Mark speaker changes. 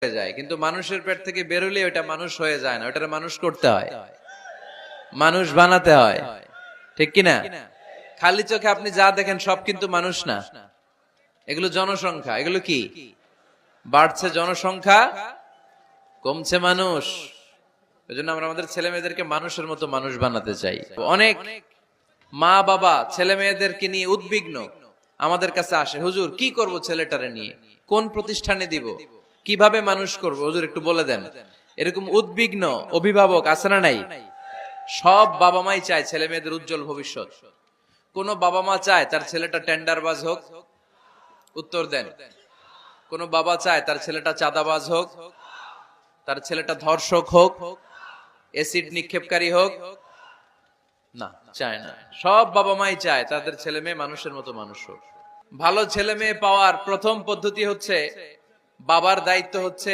Speaker 1: হয়ে যায়, কিন্তু মানুষের পেট থেকে বেরোলে ওটা মানুষ হয়ে যায় না, ওটা মানুষ করতে হয়, মানুষ বানাতে হয়, ঠিক কিনা? খালি চোখে আপনি যা দেখেন সব কিন্তু মানুষ না, এগুলো জনসংখ্যা। এগুলো কি? বাড়ছে জনসংখ্যা, কমছে মানুষ। এজন্য আমরা আমাদের ছেলে মেয়েদেরকে মানুষের মতো মানুষ বানাতে চাই। অনেক মা বাবা ছেলে মেয়েদেরকে নিয়ে উদ্বিগ্ন, আমাদের কাছে আসে, হুজুর কি করব ছেলেটারে নিয়ে, কোন প্রতিষ্ঠানে দিব, কিভাবে মানুষ করব, হুজুর একটু বলে দেন। এরকম উদ্বিগ্ন অভিভাবক আছে না নাই? সব বাবা মাই চায় ছেলে মেয়েদের উজ্জ্বল ভবিষ্যৎ। কোন বাবা মা চায় তার ছেলেটা টেন্ডারবাজ হোক? উত্তর দেন। কোন বাবা চায় তার ছেলেটা চাঁদাবাজ হোক, তার ছেলেটা ধর্ষক হোক, এসিড নিক্ষেপকারী হোক? না, চায় না। সব বাবা মাই চায় তাদের ছেলে মেয়ে মানুষের মতো মানুষ হোক। ভালো ছেলে মেয়ে পাওয়ার প্রথম পদ্ধতি হচ্ছে, বাবার দায়িত্ব হচ্ছে